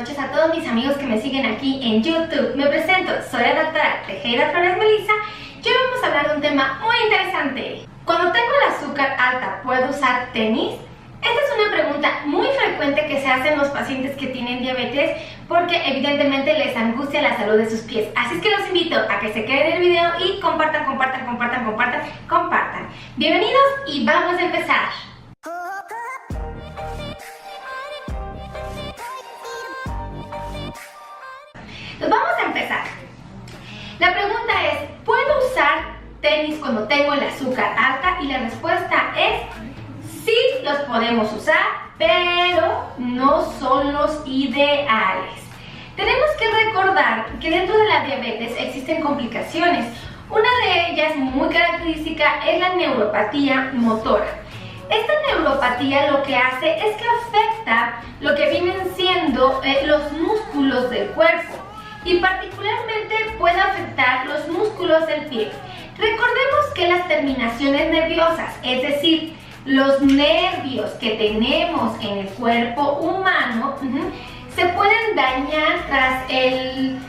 noches a todos mis amigos que me siguen aquí en YouTube. Me presento, soy la doctora Tejeda Flores Melissa. Y hoy vamos a hablar de un tema muy interesante. Cuando tengo el azúcar alta, ¿puedo usar tenis? Esta es una pregunta muy frecuente que se hacen los pacientes que tienen diabetes porque evidentemente les angustia la salud de sus pies. Así es que los invito a que se queden en el video y compartan. Bienvenidos y vamos a empezar. Pues vamos a empezar. La pregunta es, ¿puedo usar tenis cuando tengo el azúcar alta? Y la respuesta es sí, los podemos usar, pero no son los ideales. Tenemos que recordar que dentro de la diabetes existen complicaciones. Una de ellas muy característica es la neuropatía motora. Esta neuropatía lo que hace es que afecta lo que vienen siendo los músculos del cuerpo y particularmente puede afectar los músculos del pie. Recordemos que las terminaciones nerviosas, es decir, los nervios que tenemos en el cuerpo humano, se pueden dañar tras el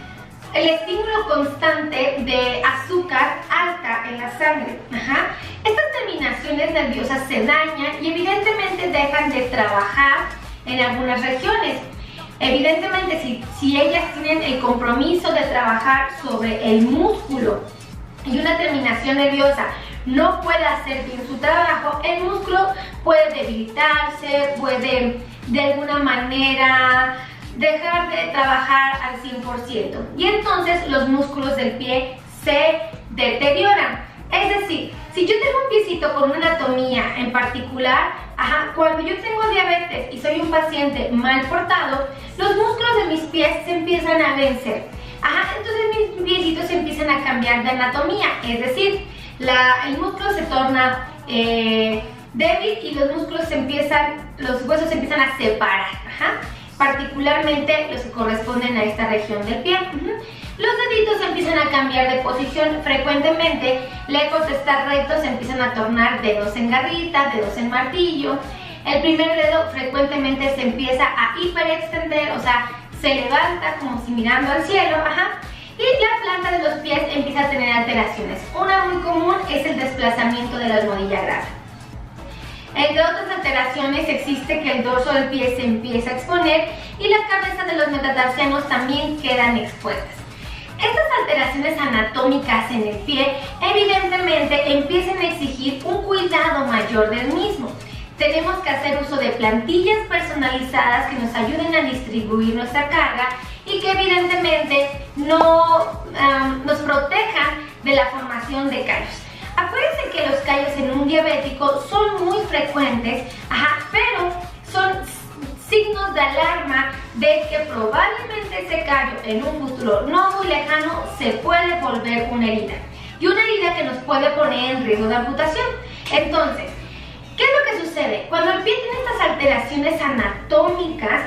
estímulo constante de azúcar alta en la sangre. Estas terminaciones nerviosas se dañan y evidentemente dejan de trabajar en algunas regiones. Evidentemente, si ellas tienen el compromiso de trabajar sobre el músculo y una terminación nerviosa no puede hacer bien su trabajo, el músculo puede debilitarse, puede de alguna manera dejar de trabajar al 100%. Y entonces los músculos del pie se deterioran. Es decir, si yo tengo un piecito con una anatomía en particular, cuando yo tengo diabetes y soy un paciente mal portado, los músculos de mis pies se empiezan a vencer. Entonces mis piecitos se empiezan a cambiar de anatomía, es decir, el músculo se torna débil y los huesos se empiezan a separar, particularmente los que corresponden a esta región del pie. Los deditos empiezan a cambiar de posición frecuentemente, lejos de estar rectos se empiezan a tornar dedos en garrita, dedos en martillo. El primer dedo frecuentemente se empieza a hiperextender, o sea, se levanta como si mirando al cielo, y la planta de los pies empieza a tener alteraciones. Una muy común es el desplazamiento de la almohadilla grasa. Entre otras alteraciones existe que el dorso del pie se empieza a exponer y la cabeza de los metatarsianos también quedan expuestas. Estas alteraciones anatómicas en el pie evidentemente empiezan a exigir un cuidado mayor del mismo. Tenemos que hacer uso de plantillas personalizadas que nos ayuden a distribuir nuestra carga y que evidentemente nos protejan de la formación de callos. Acuérdense que los callos en un diabético son muy frecuentes, pero son signos de alarma de que probablemente ese callo en un futuro no muy lejano se puede volver una herida. Y una herida que nos puede poner en riesgo de amputación. Entonces, ¿qué es lo que sucede? Cuando el pie tiene estas alteraciones anatómicas,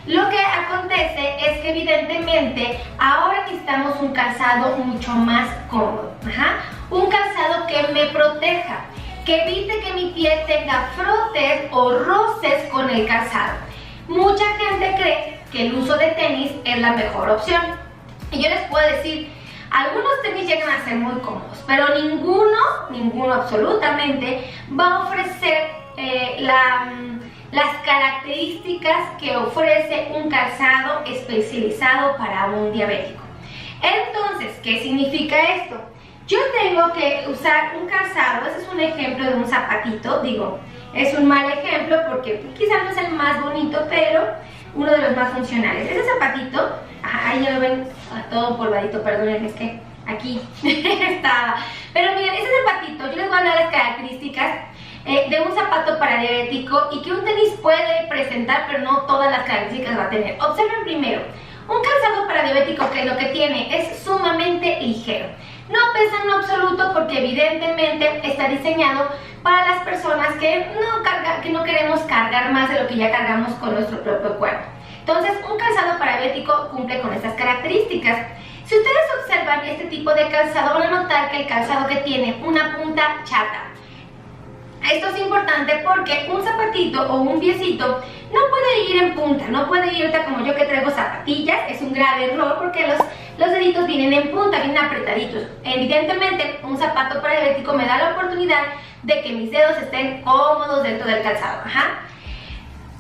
lo que acontece es que evidentemente ahora necesitamos un calzado mucho más cómodo, un calzado que me proteja, que evite que mi pie tenga frotes o roces con el calzado. Mucha gente cree que el uso de tenis es la mejor opción y yo les puedo decir, algunos tenis llegan a ser muy cómodos, pero ninguno absolutamente va a ofrecer las características que ofrece un calzado especializado para un diabético. Entonces, ¿qué significa esto? Yo tengo que usar un calzado, ese es un ejemplo de un zapatito, es un mal ejemplo porque quizás no es el más bonito, pero uno de los más funcionales. Ese zapatito, ahí ya lo ven todo polvadito, perdónenme, es que aquí estaba. Pero miren, ese zapatito, yo les voy a hablar de las características de un zapato para diabético y que un tenis puede presentar, pero no todas las características va a tener. Observen primero, un calzado para diabético, que lo que tiene es sumamente ligero. No pesa en lo absoluto porque evidentemente está diseñado para las personas que no queremos cargar más de lo que ya cargamos con nuestro propio cuerpo. Entonces, un calzado para diabético cumple con estas características. Si ustedes observan este tipo de calzado, van a notar que el calzado que tiene una punta chata. Esto es importante porque un zapatito o un piecito no puede ir en punta, no puede ir ahorita como yo que traigo zapatillas, es un grave error porque los deditos vienen en punta, vienen apretaditos. Evidentemente, un zapato para diabético me da la oportunidad de que mis dedos estén cómodos dentro del calzado.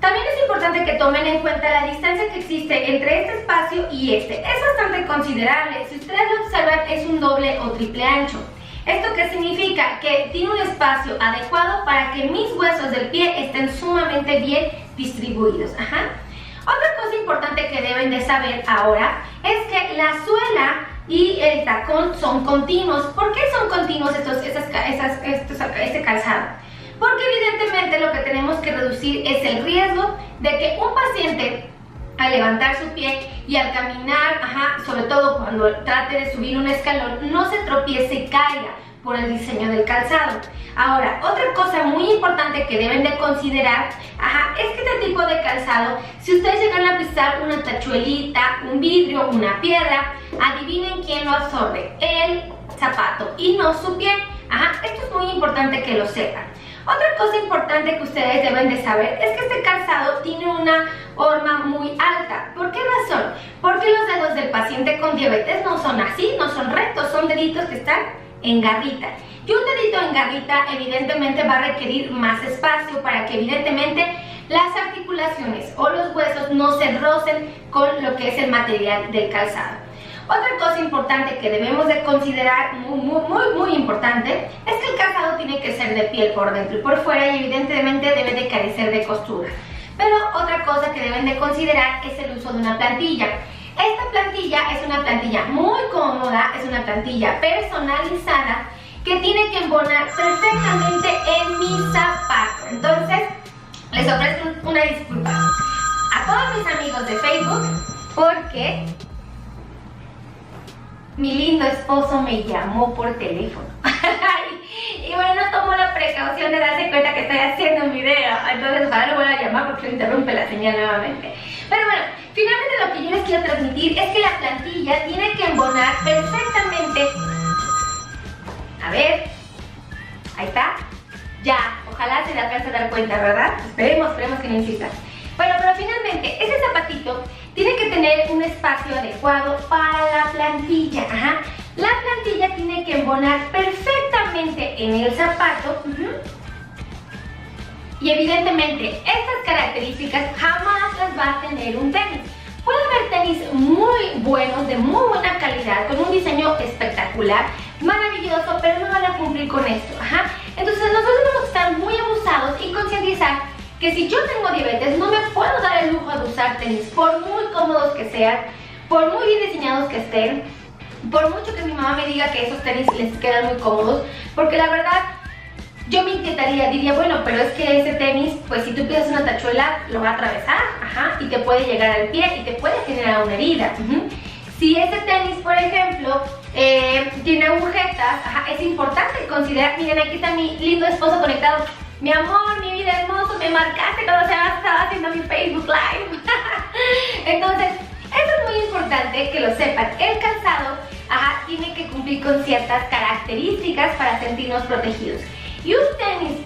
También es importante que tomen en cuenta la distancia que existe entre este espacio y este. Es bastante considerable. Si ustedes lo observan, es un doble o triple ancho. ¿Esto qué significa? Que tiene un espacio adecuado para que mis huesos del pie estén sumamente bien distribuidos. Otra cosa importante que deben de saber ahora es que la suela y el tacón son continuos. ¿Por qué son continuos este calzado? Porque evidentemente lo que tenemos que reducir es el riesgo de que un paciente al levantar su pie y al caminar, sobre todo cuando trate de subir un escalón, no se tropiece y caiga por el diseño del calzado. Ahora, otra cosa muy importante que deben de considerar, es que este tipo de calzado, si ustedes llegan a pisar una tachuelita, un vidrio, una piedra, adivinen quién lo absorbe, el zapato y no su pie. Esto es muy importante que lo sepan. Otra cosa importante que ustedes deben de saber es que este calzado tiene una horma muy alta. ¿Por qué razón? Porque los dedos del paciente con diabetes no son así, no son rectos, son deditos que están en garrita. Y un dedito en garrita evidentemente va a requerir más espacio para que evidentemente las articulaciones o los huesos no se rocen con lo que es el material del calzado. Otra cosa importante que debemos de considerar, muy importante, es que el calzado tiene que ser de piel por dentro y por fuera y evidentemente debe de carecer de costura. Pero otra cosa que deben de considerar es el uso de una plantilla. Esta plantilla es una plantilla muy cómoda, es una plantilla personalizada que tiene que embonar perfectamente en mi zapato. Entonces, les ofrezco una disculpa a todos mis amigos de Facebook porque mi lindo esposo me llamó por teléfono. Y bueno, no tomo la precaución de darse cuenta que estoy haciendo un video. Entonces ojalá lo vuelva a llamar porque se interrumpe la señal nuevamente. Pero bueno, finalmente lo que yo les quiero transmitir es que la plantilla tiene que embonar perfectamente. A ver, ahí está. Ya, ojalá se le alcance a dar cuenta, ¿verdad? Esperemos que no insista. Bueno, pero finalmente, ese zapatito tiene que tener un espacio adecuado para la plantilla. La plantilla tiene que embonar perfectamente en el zapato. Y evidentemente, estas características jamás las va a tener un tenis. Puede haber tenis muy buenos, de muy buena calidad, con un diseño espectacular, maravilloso, pero no van a cumplir con esto. Entonces nosotros tenemos que estar muy abusados y concientizar que si yo tengo diabetes no me puedo dar el lujo de usar tenis, por muy cómodos que sean, por muy bien diseñados que estén, por mucho que mi mamá me diga que esos tenis les quedan muy cómodos, porque la verdad yo me inquietaría, diría, bueno, pero es que ese tenis, pues si tú pisas una tachuela lo va a atravesar, y te puede llegar al pie y te puede generar una herida. Si ese tenis, por ejemplo, tiene agujetas, es importante considerar, miren, aquí está mi lindo esposo conectado. Mi amor, mi vida hermoso, me marcaste cuando estaba haciendo mi Facebook Live. Entonces, eso es muy importante que lo sepan. El calzado, tiene que cumplir con ciertas características para sentirnos protegidos. Y un tenis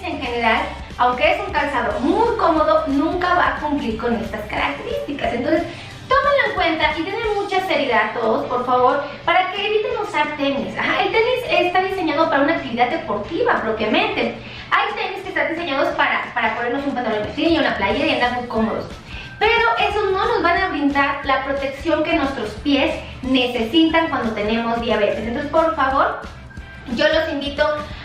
en general, aunque es un calzado muy cómodo, nunca va a cumplir con estas características. Entonces, tómenlo en cuenta y denle mucha seriedad a todos, por favor, para que eviten usar tenis. El tenis está diseñado para una actividad deportiva propiamente. Hay tenis que están diseñados para ponernos un pantalón de mezclilla, una playera y andar muy cómodos. Pero esos no nos van a brindar la protección que nuestros pies necesitan cuando tenemos diabetes. Entonces, por favor, yo los invito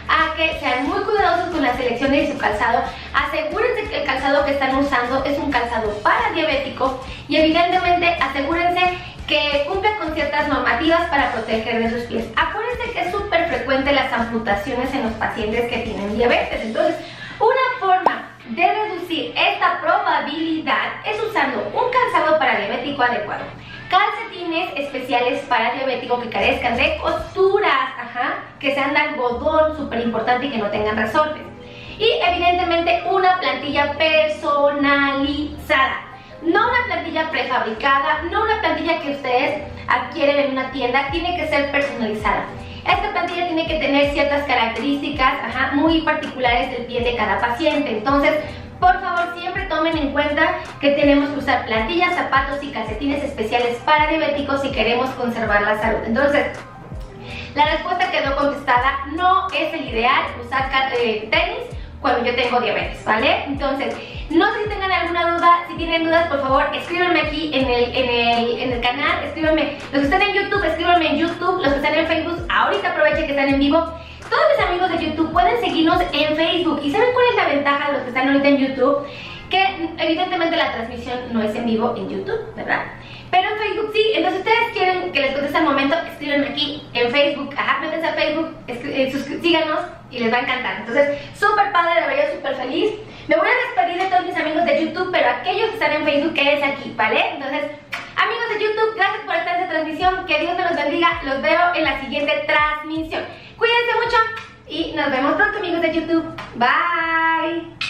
a que sean muy cuidadosos con la selección de su calzado. Asegúrense que el calzado que están usando es un calzado para diabético y evidentemente asegúrense que cumpla con ciertas normativas para proteger de sus pies. Acuérdense que es súper frecuente las amputaciones en los pacientes que tienen diabetes. Entonces, una forma de reducir esta probabilidad es usando un calzado para diabético adecuado. Calcetines especiales para diabético que carezcan de costuras, que sean de algodón, súper importante, y que no tengan resortes. Y evidentemente una plantilla personalizada. No una plantilla prefabricada, no una plantilla que ustedes adquieren en una tienda, tiene que ser personalizada. Esta plantilla tiene que tener ciertas características muy particulares del pie de cada paciente. Entonces, Por favor, siempre tomen en cuenta que tenemos que usar plantillas, zapatos y calcetines especiales para diabéticos si queremos conservar la salud. Entonces, la respuesta quedó contestada. No es el ideal usar tenis cuando yo tengo diabetes, ¿vale? Entonces, no sé si tengan alguna duda. Si tienen dudas, por favor, escríbanme aquí en el canal. Escríbanme, los que están en YouTube, escríbanme en YouTube. Los que están en Facebook, ahorita aprovechen que están en vivo. Todos mis amigos de YouTube pueden seguirnos en Facebook. ¿Y saben cuál es la ventaja de los que están ahorita en YouTube? Que evidentemente la transmisión no es en vivo en YouTube, ¿verdad? Pero en Facebook sí. Entonces, si ustedes quieren que les conteste al momento, escríbanme aquí en Facebook. Ajá, métanse a Facebook, síganos y les va a encantar. Entonces, súper padre, de verdad, súper feliz. Me voy a despedir de todos mis amigos de YouTube, pero aquellos que están en Facebook, quédense aquí, ¿vale? Entonces, amigos de YouTube, gracias por estar en esta transmisión. Que Dios me los bendiga. Los veo en la siguiente transmisión. Cuídense mucho y nos vemos pronto, amigos de YouTube. Bye.